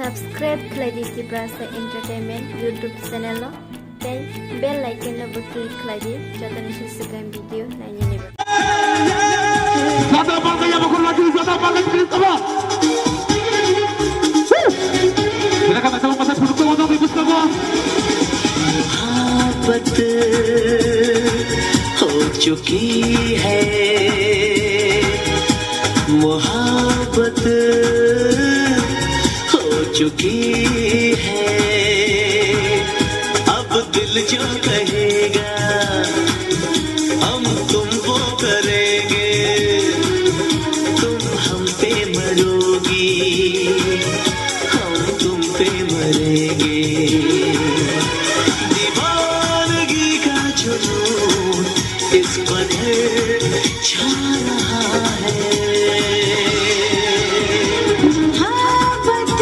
Subscribe Kladiti Brasa Entertainment YouTube channel lo dan bell icon lo klik lagi jika nasi segan video nanya nih. Zada bangga ya bakal lagi zada bangga please apa? Kita kata sama masa produk tuh untuk ibus kamu. मोहब्बत हो चुकी है मोहब्बत हो चुकी है अब दिल जो कहेगा हम तुमको करेंगे तुम हम पे मरोगी हम तुम पे मरेंगे इस कदर छा रहा है मोहब्बत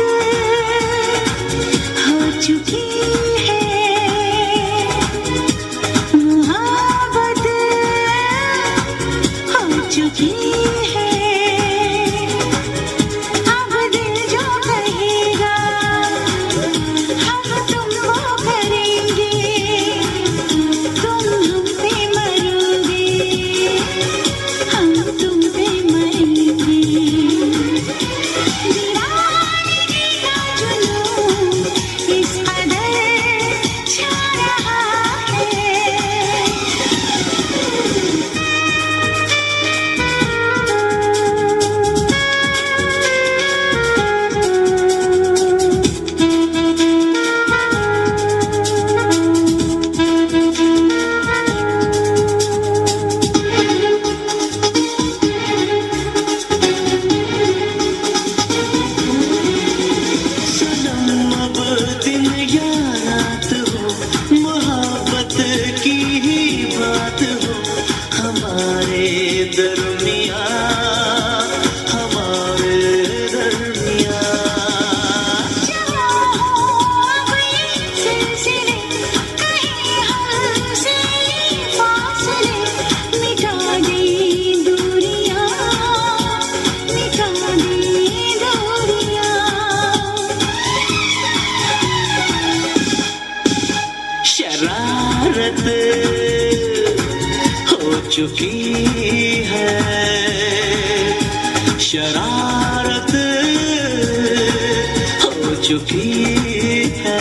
हो चुकी है मोहब्बत हो चुकी है अब दिल जो कहेगा हम तुमको करेंगे तुम हम पे शरारत हो चुकी है शरारत हो चुकी है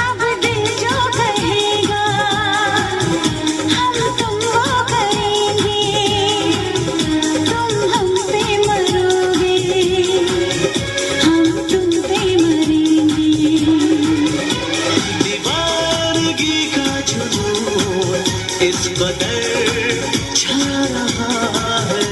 अब दिल जो कहेगा हम तुमको करेंगे तुम हम पे मरोगे हम तुम पे मरेंगे इस कदर छा रहा है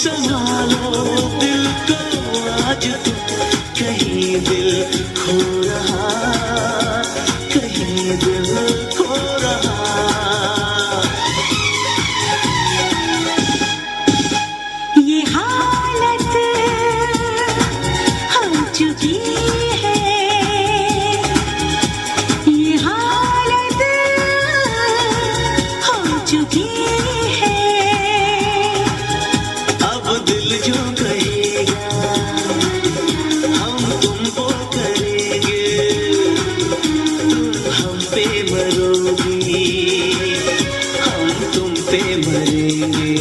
संभालो दिल को आज तू कहीं दिल खो रहा कहीं दिल खो रहा ये हालत हो चुकी है ये हालत हो चुकी है दिल जो कहेगा हम तुमको करेंगे तुम हम पे मरोगी हम तुम पे मरेंगे